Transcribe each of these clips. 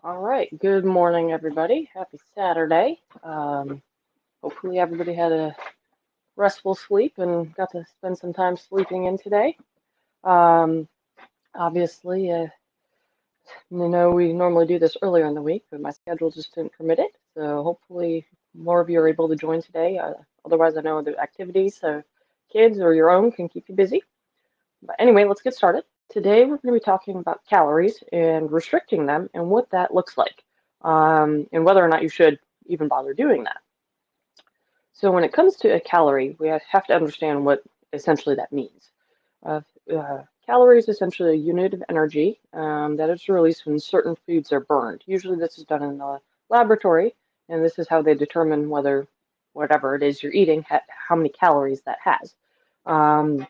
All right. Good morning, everybody. Happy Saturday. Hopefully, everybody had a restful sleep and got to spend some time sleeping in today. Um, Obviously, we normally do this earlier in the week, but my schedule just didn't permit it. So hopefully, more of you are able to join today. Otherwise, I know the activities, kids or your own, can keep you busy. But anyway, let's get started. Today, we're going to be talking about calories and restricting them and what that looks like, and whether or not you should even bother doing that. So, when it comes to a calorie, we have to understand what essentially that means. Uh, Calorie is essentially a unit of energy that is released when certain foods are burned. Usually, this is done in the laboratory, and this is how they determine whether whatever it is you're eating, how many calories that has. Um,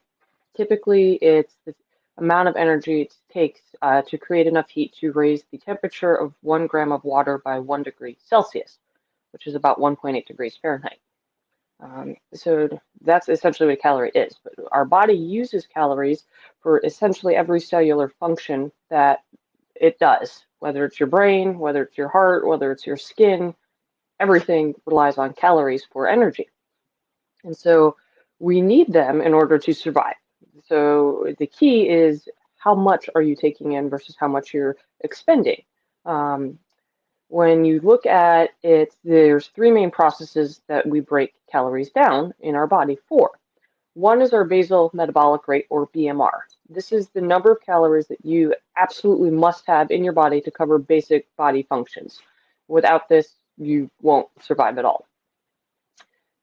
Typically, it's the amount of energy it takes to create enough heat to raise the temperature of 1 gram of water by 1 degree Celsius, which is about 1.8 degrees Fahrenheit. So that's essentially what a calorie is. But our body uses calories for essentially every cellular function that it does, whether it's your brain, whether it's your heart, whether it's your skin, everything relies on calories for energy. And so we need them in order to survive. So the key is how much are you taking in versus how much you're expending. Um, when you look at it, there's three main processes that we break calories down in our body for. One is our basal metabolic rate, or BMR. This is the number of calories that you absolutely must have in your body to cover basic body functions. Without this, you won't survive at all.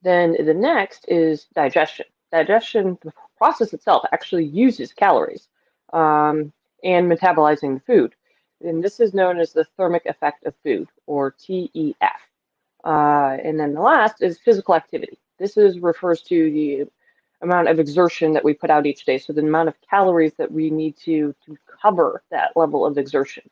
Then the next is digestion. Digestion, the process itself, actually uses calories and metabolizing the food. And this is known as the thermic effect of food, or TEF. And then the last is physical activity. Refers to the amount of exertion that we put out each day, so the amount of calories that we need to cover that level of exertion.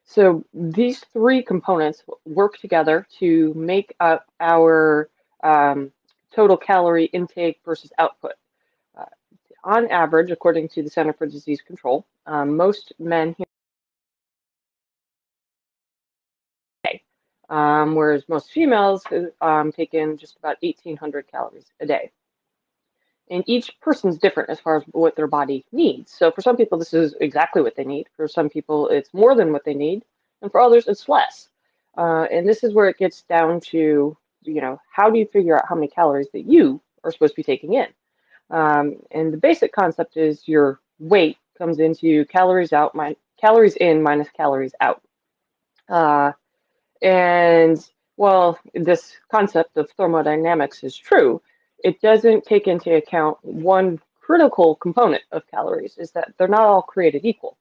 So these three components work together to make up our total calorie intake versus output. Uh, on average, according to the Center for Disease Control, most men here day, whereas most females take in just about 1,800 calories a day. And each person's different as far as what their body needs. So for some people, this is exactly what they need. For some people, it's more than what they need. And for others, it's less. And this is where it gets down to, how do you figure out how many calories that you are supposed to be taking in? And the basic concept is your weight comes into calories in minus calories out. Uh, and while this concept of thermodynamics is true, it doesn't take into account one critical component of calories, is that they're not all created equal.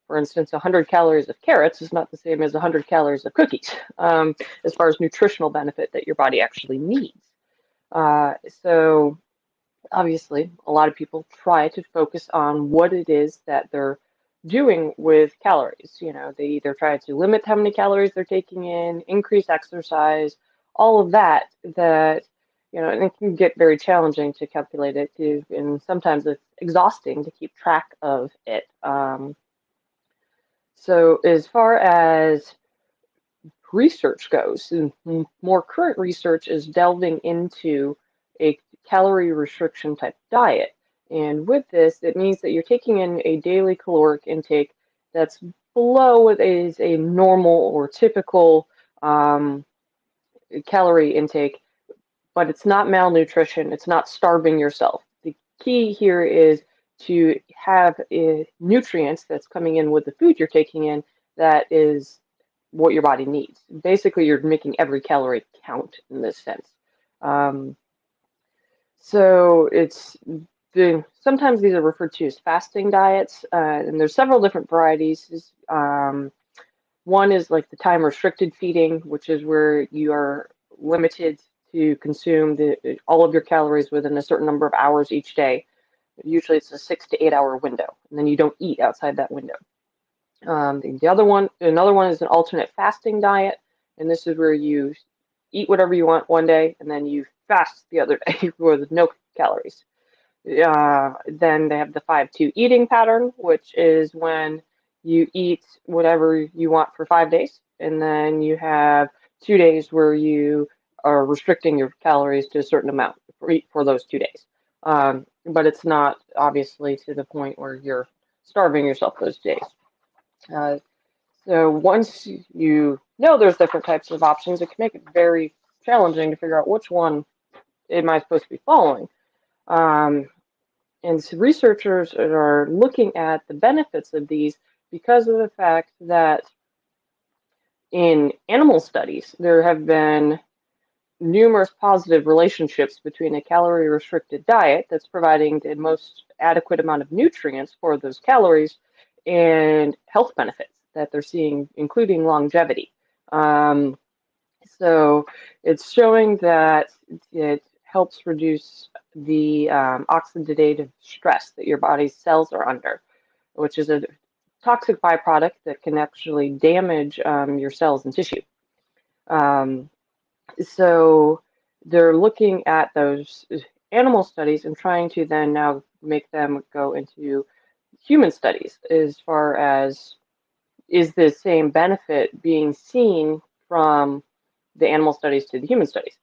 For instance, 100 calories of carrots is not the same as 100 calories of cookies, as far as nutritional benefit that your body actually needs. So obviously, a lot of people try to focus on what it is that they're doing with calories. They either try to limit how many calories they're taking in, increase exercise, all of that, and it can get very challenging to calculate it too, and sometimes it's exhausting to keep track of it. So as far as research goes, and more current research is delving into a calorie restriction type diet. And with this, it means that you're taking in a daily caloric intake that's below what is a normal or typical calorie intake, but it's not malnutrition, it's not starving yourself. The key here is to have nutrients that's coming in with the food you're taking in that is what your body needs. Basically, you're making every calorie count in this sense. Um, so sometimes these are referred to as fasting diets, and there's several different varieties. One is like the time restricted feeding, which is where you are limited to consume all of your calories within a certain number of hours each day. Usually it's a 6 to 8 hour window, and then you don't eat outside that window. Another one is an alternate fasting diet, and this is where you eat whatever you want one day, and then you fast the other day with no calories. Then they have the 5-2 eating pattern, which is when you eat whatever you want for 5 days, and then you have 2 days where you are restricting your calories to a certain amount for those 2 days. But it's not obviously to the point where you're starving yourself those days. Uh, so once you know there's different types of options, it can make it very challenging to figure out which one am I supposed to be following. Um, and so researchers are looking at the benefits of these because of the fact that in animal studies, there have been numerous positive relationships between a calorie restricted diet that's providing the most adequate amount of nutrients for those calories and health benefits that they're seeing, including longevity. Um, so it's showing that it helps reduce the oxidative stress that your body's cells are under, which is a toxic byproduct that can actually damage your cells and tissue. Um, so they're looking at those animal studies and trying to then now make them go into human studies as far as is the same benefit being seen from the animal studies to the human studies.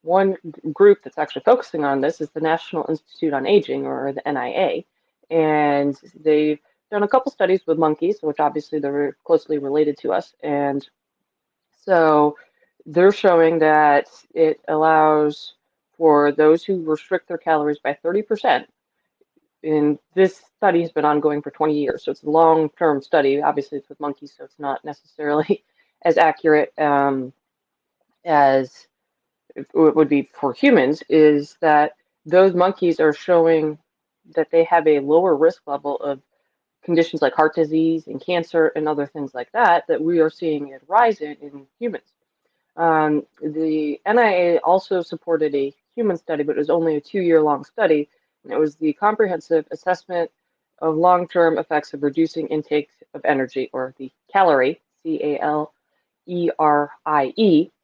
One group that's actually focusing on this is the National Institute on Aging, or the NIA, and they've done a couple studies with monkeys, which obviously they're closely related to us, and so they're showing that it allows for those who restrict their calories by 30%. And this study has been ongoing for 20 years, so it's a long-term study. Obviously, it's with monkeys, so it's not necessarily as accurate as it would be for humans, is that those monkeys are showing that they have a lower risk level of conditions like heart disease and cancer and other things like that we are seeing a rise in humans. The NIA also supported a human study, but it was only a 2-year long study, and it was the Comprehensive Assessment of Long-Term Effects of Reducing Intake of Energy, or the calorie, CALERIE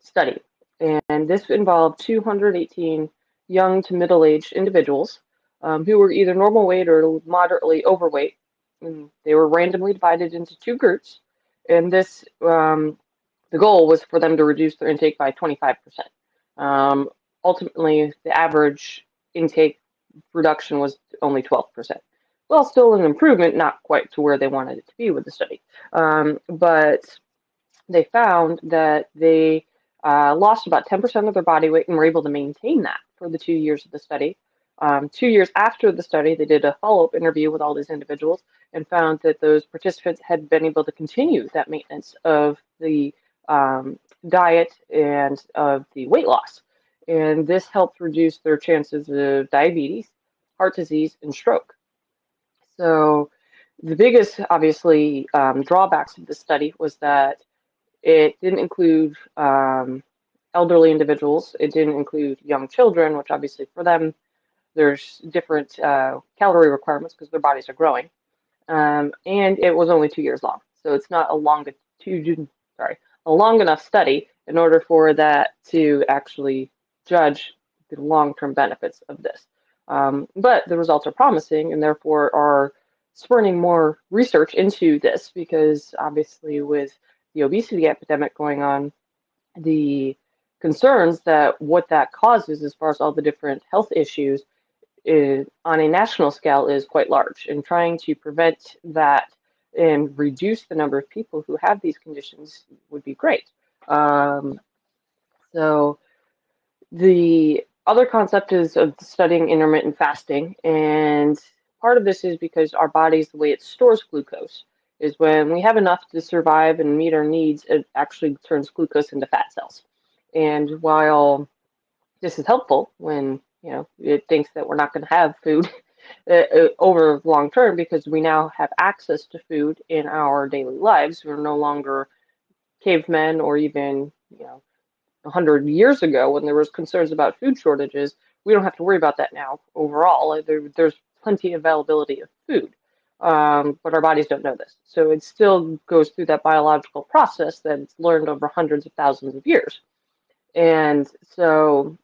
study. And this involved 218 young to middle-aged individuals who were either normal weight or moderately overweight. And they were randomly divided into two groups, and this the goal was for them to reduce their intake by 25%. Ultimately, the average intake reduction was only 12%. Well, still an improvement, not quite to where they wanted it to be with the study. But they found that they lost about 10% of their body weight and were able to maintain that for the 2 years of the study. 2 years after the study, they did a follow-up interview with all these individuals and found that those participants had been able to continue that maintenance of the diet and of the weight loss. And this helped reduce their chances of diabetes, heart disease, and stroke. So the biggest, obviously, drawbacks of this study was that it didn't include elderly individuals. It didn't include young children, which obviously for them, there's different calorie requirements because their bodies are growing. And it was only 2 years long. So it's not a long enough study in order for that to actually judge the long-term benefits of this. But the results are promising and therefore are spurring more research into this because obviously with the obesity epidemic going on, the concerns that what that causes as far as all the different health issues on a national scale is quite large, and trying to prevent that and reduce the number of people who have these conditions would be great. So the other concept is of studying intermittent fasting, and part of this is because our bodies, the way it stores glucose, is when we have enough to survive and meet our needs, it actually turns glucose into fat cells. And while this is helpful when it thinks that we're not going to have food over long term because we now have access to food in our daily lives. We're no longer cavemen or even 100 years ago when there was concerns about food shortages. We don't have to worry about that now overall. There's plenty of availability of food, but our bodies don't know this. So it still goes through that biological process that it's learned over hundreds of thousands of years. And so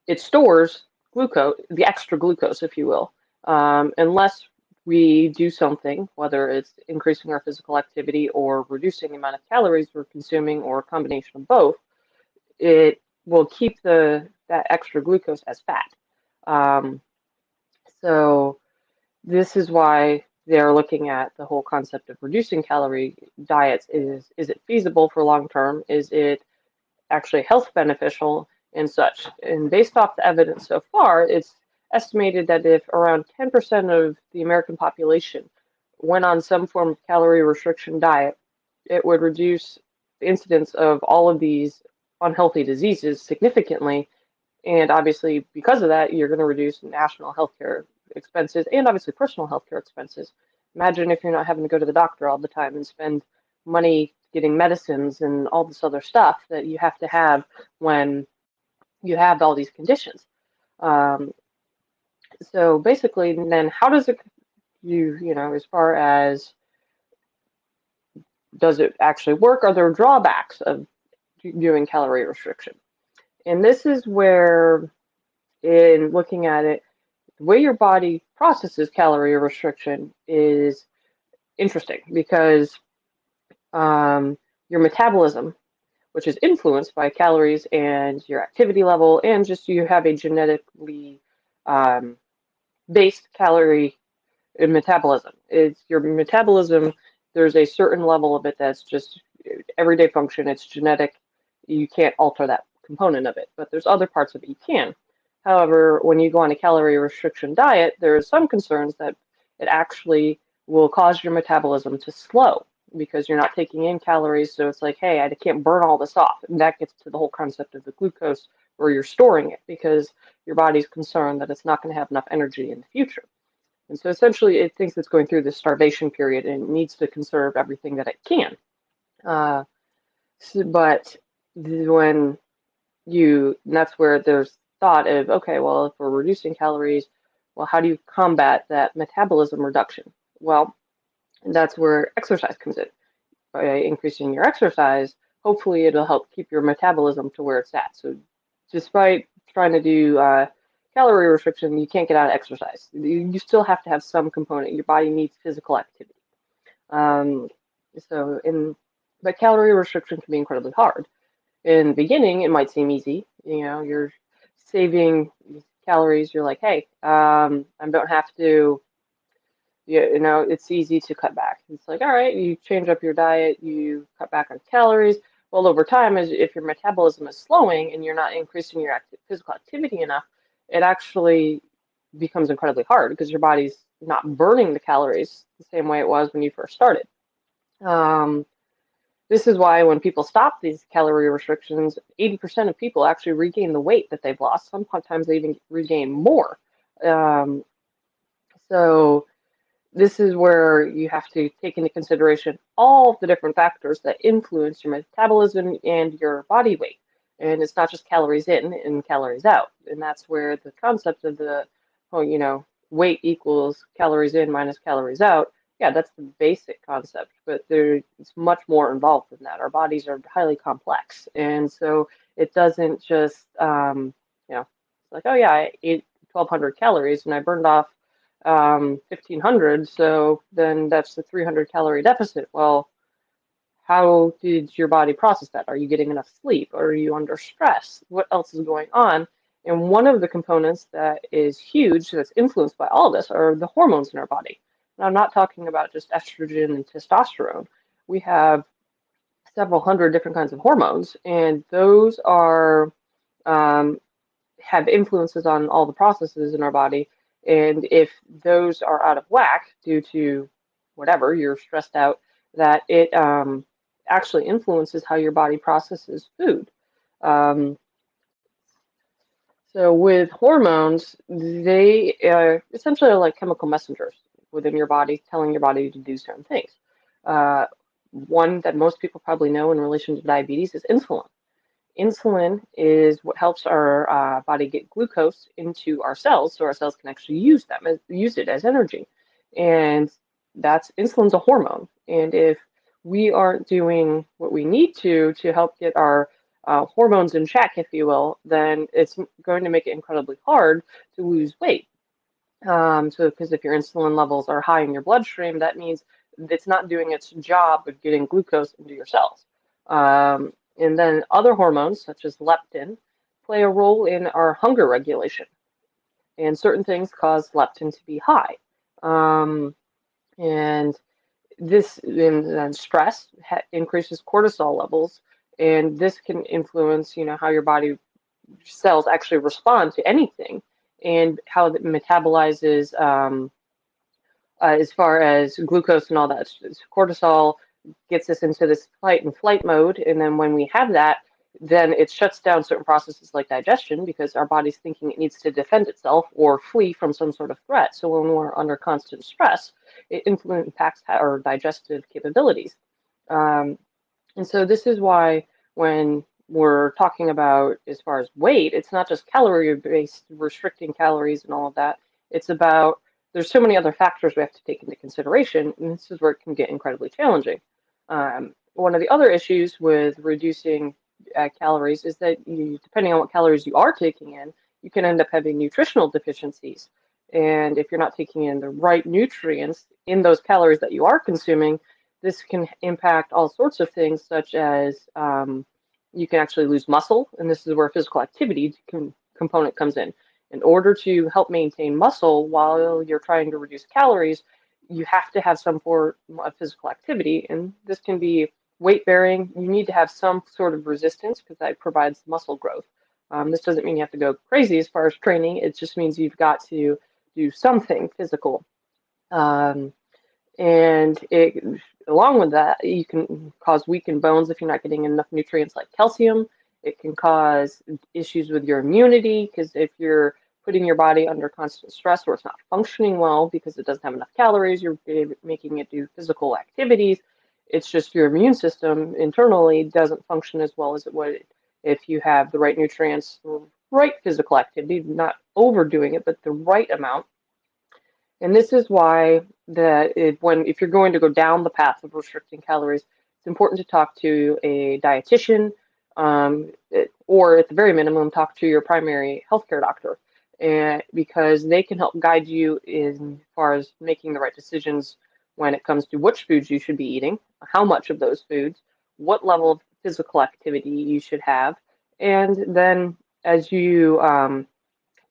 it stores glucose, the extra glucose, if you will, unless we do something, whether it's increasing our physical activity or reducing the amount of calories we're consuming or a combination of both, it will keep that extra glucose as fat. Um, so this is why they're looking at the whole concept of reducing calorie diets. Is it feasible for long term? Is it actually health beneficial and such? And based off the evidence so far, it's estimated that if around 10% of the American population went on some form of calorie restriction diet, it would reduce the incidence of all of these unhealthy diseases significantly. And obviously, because of that, you're going to reduce national healthcare expenses and obviously personal healthcare expenses. Imagine if you're not having to go to the doctor all the time and spend money getting medicines and all this other stuff that you have to have when you have all these conditions. Um, so basically, then how does it, as far as does it actually work? Are there drawbacks of doing calorie restriction? And this is where, in looking at it, the way your body processes calorie restriction is interesting because your metabolism, which is influenced by calories and your activity level, and just you have a genetically um, based calorie metabolism. It's your metabolism, there's a certain level of it that's just everyday function, it's genetic. You can't alter that component of it, but there's other parts of it you can. However, when you go on a calorie restriction diet, there are some concerns that it actually will cause your metabolism to slow because you're not taking in calories. So it's like, hey, I can't burn all this off. And that gets to the whole concept of the glucose where you're storing it because your body's concerned that it's not going to have enough energy in the future. And so essentially it thinks it's going through this starvation period and it needs to conserve everything that it can. Uh, but when that's where there's thought of, okay, well, if we're reducing calories, well, how do you combat that metabolism reduction? Well, that's where exercise comes in. By increasing your exercise, hopefully it'll help keep your metabolism to where it's at. So despite trying to do calorie restriction, you can't get out of exercise. You still have to have some component. Your body needs physical activity. Um, but calorie restriction can be incredibly hard. In the beginning, it might seem easy. You're saving calories. You're like, hey, I don't have to. It's easy to cut back. It's like, all right, you change up your diet, you cut back on calories. Well, over time, if your metabolism is slowing and you're not increasing your physical activity enough, it actually becomes incredibly hard because your body's not burning the calories the same way it was when you first started. This is why when people stop these calorie restrictions, 80% of people actually regain the weight that they've lost. Sometimes they even regain more. Um, so this is where you have to take into consideration all the different factors that influence your metabolism and your body weight. And it's not just calories in and calories out. And that's where the concept of weight equals calories in minus calories out. Yeah, that's the basic concept, but it's much more involved than that. Our bodies are highly complex. And so it doesn't just, it's like, oh yeah, I ate 1,200 calories and I burned off 1,500, so then that's the 300 calorie deficit. Well, how did your body process that? Are you getting enough sleep? Are you under stress? What else is going on? And one of the components that is huge that's influenced by all this are the hormones in our body. And I'm not talking about just estrogen and testosterone. We have several hundred different kinds of hormones, and those have influences on all the processes in our body. And if those are out of whack due to whatever, you're stressed out, that it actually influences how your body processes food. Um, so with hormones, they essentially are like chemical messengers within your body, telling your body to do certain things. One that most people probably know in relation to diabetes is insulin. Insulin is what helps our body get glucose into our cells, so our cells can actually use it as energy. And insulin's a hormone. And if we aren't doing what we need to help get our hormones in check, if you will, then it's going to make it incredibly hard to lose weight. So because if your insulin levels are high in your bloodstream, that means it's not doing its job of getting glucose into your cells. And then other hormones, such as leptin, play a role in our hunger regulation. And certain things cause leptin to be high. Um, and and stress increases cortisol levels, and this can influence, how your body cells actually respond to anything, and how it metabolizes as far as glucose and all that. Cortisol gets us into this fight and flight mode, and then when we have that, then it shuts down certain processes like digestion because our body's thinking it needs to defend itself or flee from some sort of threat. So when we're under constant stress, it impacts our digestive capabilities. Um, and so this is why when we're talking about as far as weight, it's not just calorie-based, restricting calories and all of that. It's about there's so many other factors we have to take into consideration, and this is where it can get incredibly challenging. One of the other issues with reducing calories is that depending on what calories you are taking in, you can end up having nutritional deficiencies. And if you're not taking in the right nutrients in those calories that you are consuming, this can impact all sorts of things, such as you can actually lose muscle, and this is where physical activity component comes in. In order to help maintain muscle while you're trying to reduce calories, you have to have some form of physical activity, and this can be weight bearing. You need to have some sort of resistance because that provides muscle growth. This doesn't mean you have to go crazy as far as training. It just means you've got to do something physical. Um, and along with that, you can cause weakened bones if you're not getting enough nutrients like calcium. It can cause issues with your immunity because if you're putting your body under constant stress where it's not functioning well because it doesn't have enough calories, you're making it do physical activities. It's just your immune system internally doesn't function as well as it would if you have the right nutrients, right physical activity, not overdoing it, but the right amount. And this is why if you're going to go down the path of restricting calories, it's important to talk to a dietitian, or at the very minimum, talk to your primary healthcare doctor, and because they can help guide you in far as making the right decisions when it comes to which foods you should be eating, how much of those foods, what level of physical activity you should have, and then as you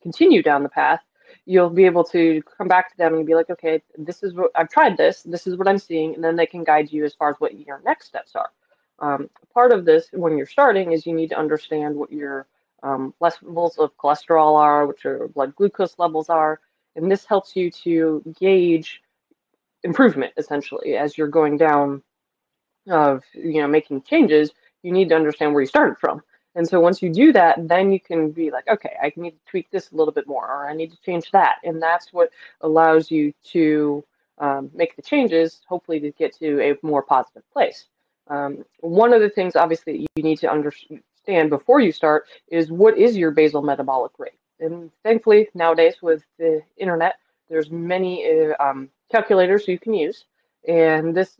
continue down the path, you'll be able to come back to them and be like, okay, this is what I've tried this is what I'm seeing, and then they can guide you as far as what your next steps are. Part of this when you're starting is you need to understand what your levels of cholesterol are, what your blood glucose levels are, and this helps you to gauge improvement essentially as you're going down of making changes. You need to understand where you started from. And so once you do that, then you can be like, okay, I need to tweak this a little bit more, or I need to change that. And that's what allows you to make the changes, hopefully to get to a more positive place. One of the things, obviously, you need to understand before you start is what is your basal metabolic rate. And thankfully, nowadays with the internet, there's many calculators you can use. And this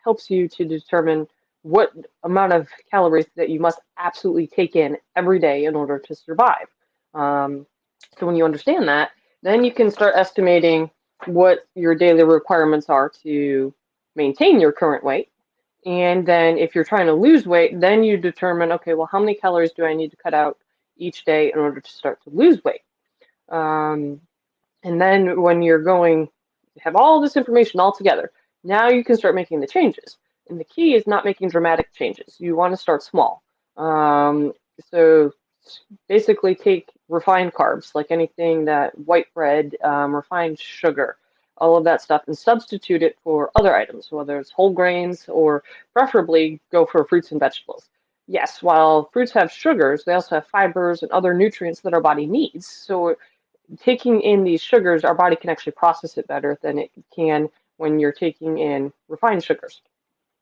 helps you to determine what amount of calories that you must absolutely take in every day in order to survive. So when you understand that, then you can start estimating what your daily requirements are to maintain your current weight. And then if you're trying to lose weight, then you determine, okay, well, how many calories do I need to cut out each day in order to start to lose weight? And then when you're going to have all this information all together, now you can start making the changes. And the key is not making dramatic changes. You want to start small. So basically take refined carbs, like anything that white bread, refined sugar, all of that stuff, and substitute it for other items, whether it's whole grains or preferably go for fruits and vegetables. Yes, while fruits have sugars, they also have fibers and other nutrients that our body needs. So taking in these sugars, our body can actually process it better than it can when you're taking in refined sugars.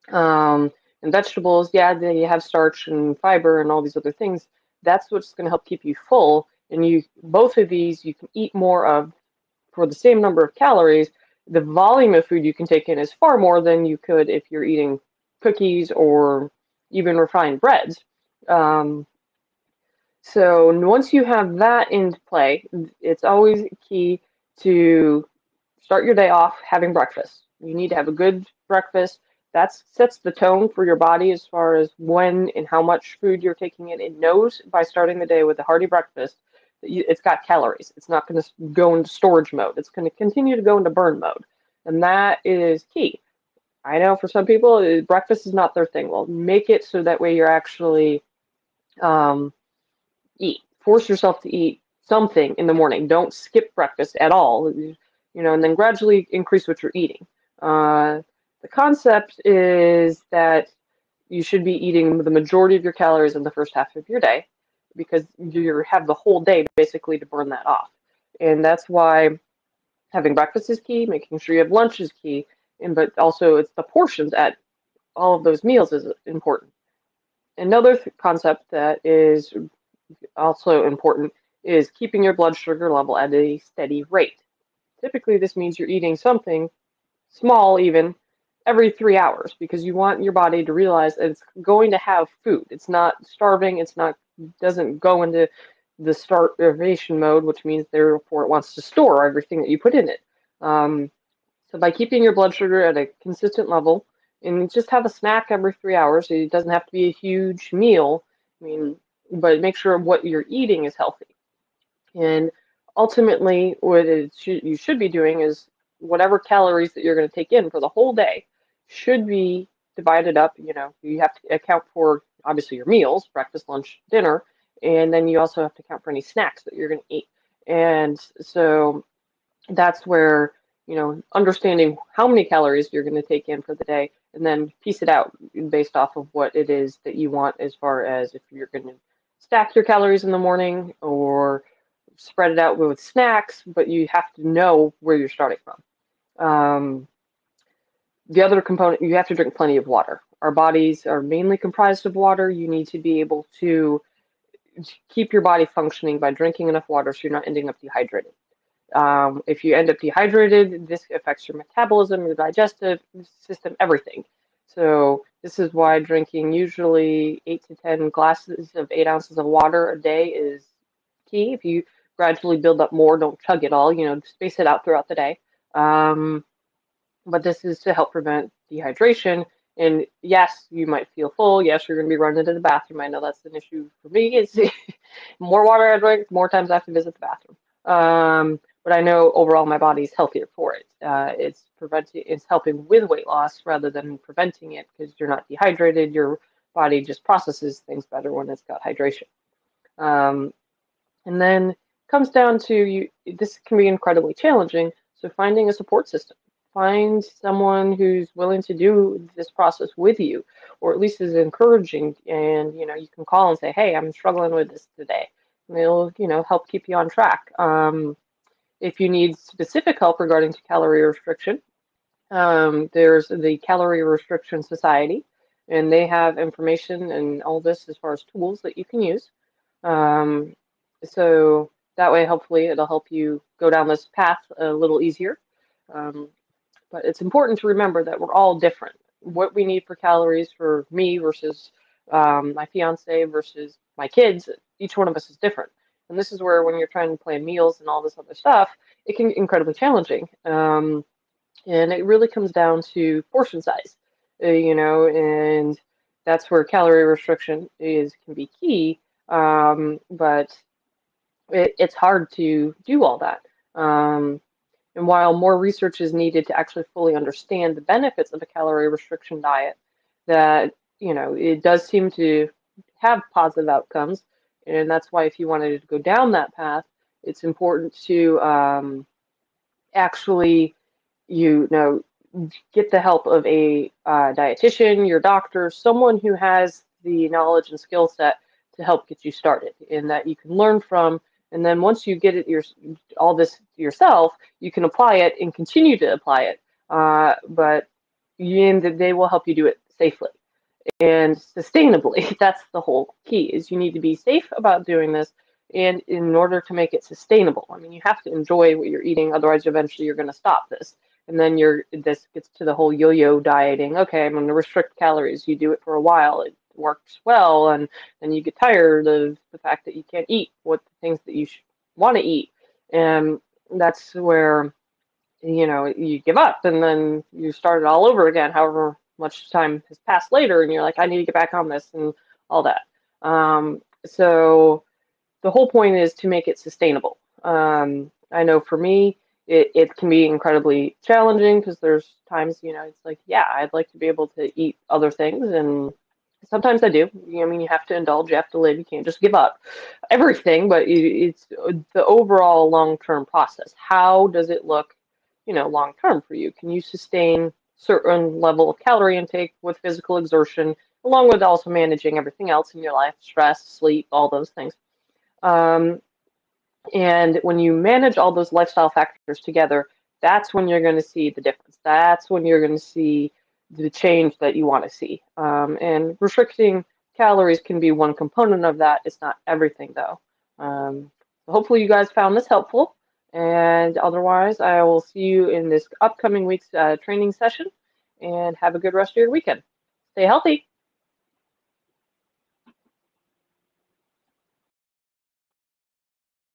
And vegetables, yeah, they have starch and fiber and all these other things. That's what's going to help keep you full. And both of these you can eat more of for the same number of calories. The volume of food you can take in is far more than you could if you're eating cookies or even refined breads. So once you have that into play, it's always key to start your day off having breakfast. You need to have a good breakfast. That sets the tone for your body as far as when and how much food you're taking in. It knows by starting the day with a hearty breakfast that it's got calories. It's not going to go into storage mode. It's going to continue to go into burn mode. And that is key. I know for some people, breakfast is not their thing. Well, make it so that way you're actually um, eat. Force yourself to eat something in the morning. Don't skip breakfast at all, and then gradually increase what you're eating. The concept is that you should be eating the majority of your calories in the first half of your day because you have the whole day basically to burn that off. And that's why having breakfast is key, making sure you have lunch is key, but also it's the portions at all of those meals is important. Another concept that is also important is keeping your blood sugar level at a steady rate. Typically, this means you're eating something small, even every 3 hours, because you want your body to realize that it's going to have food. It's not starving. Doesn't go into the starvation mode, which means therefore it wants to store everything that you put in it. So by keeping your blood sugar at a consistent level, and just have a snack every 3 hours, it doesn't have to be a huge meal. I mean, but make sure what you're eating is healthy. And ultimately, what you should be doing is whatever calories that you're going to take in for the whole day should be divided up. You have to account for obviously your meals, breakfast, lunch, dinner, and then you also have to account for any snacks that you're going to eat. And so that's where, understanding how many calories you're going to take in for the day and then piece it out based off of what it is that you want as far as if you're going to stack your calories in the morning or spread it out with snacks, but you have to know where you're starting from. The other component, you have to drink plenty of water. Our bodies are mainly comprised of water. You need to be able to keep your body functioning by drinking enough water so you're not ending up dehydrated. If you end up dehydrated, this affects your metabolism, your digestive system, everything. So this is why drinking usually 8 to 10 glasses of 8 ounces of water a day is key. If you gradually build up more, don't chug it all, space it out throughout the day. But this is to help prevent dehydration. And yes, you might feel full. Yes, you're going to be running to the bathroom. I know that's an issue for me. It's more water I drink, more times I have to visit the bathroom. But I know overall my body's healthier for it. It's helping with weight loss rather than preventing it because you're not dehydrated. Your body just processes things better when it's got hydration. And then it comes down to this can be incredibly challenging. So finding a support system. Find someone who's willing to do this process with you, or at least is encouraging. And you can call and say, "Hey, I'm struggling with this today." And they'll help keep you on track. If you need specific help regarding to calorie restriction, there's the Calorie Restriction Society, and they have information and all this as far as tools that you can use. So that way, hopefully, it'll help you go down this path a little easier. But it's important to remember that we're all different. What we need for calories for me versus my fiance versus my kids, each one of us is different. And this is where when you're trying to plan meals and all this other stuff, it can be incredibly challenging. And it really comes down to portion size, and that's where calorie restriction can be key. But it's hard to do all that. And while more research is needed to actually fully understand the benefits of a calorie restriction diet, that, it does seem to have positive outcomes. And that's why if you wanted to go down that path, it's important to actually, get the help of a dietitian, your doctor, someone who has the knowledge and skill set to help get you started and that you can learn from. And then once you get all this yourself, you can apply it and continue to apply it. But they will help you do it safely and sustainably. That's the whole key, is you need to be safe about doing this. And in order to make it sustainable, I mean, you have to enjoy what you're eating. Otherwise, eventually you're going to stop this. And then this gets to the whole yo-yo dieting. Okay, I'm going to restrict calories. You do it for a while. It works well, and then you get tired of the fact that you can't eat what the things that you want to eat. And that's where, you know, you give up and then you start it all over again, however much time has passed later, and you're like, I need to get back on this and all that. So the whole point is to make it sustainable. I know for me, it can be incredibly challenging because there's times, you know, it's like, yeah, I'd like to be able to eat other things, and sometimes I do. I mean, you have to indulge, you have to live, you can't just give up everything, but it's the overall long-term process. How does it look, you know, long-term for you? Can you sustain certain level of calorie intake with physical exertion, along with also managing everything else in your life, stress, sleep, all those things? Um, and when you manage all those lifestyle factors together, that's when you're going to see the difference. That's when you're going to see the change that you want to see. And restricting calories can be one component of that. It's not everything, though. Hopefully, you guys found this helpful. And otherwise, I will see you in this upcoming week's training session. And have a good rest of your weekend. Stay healthy.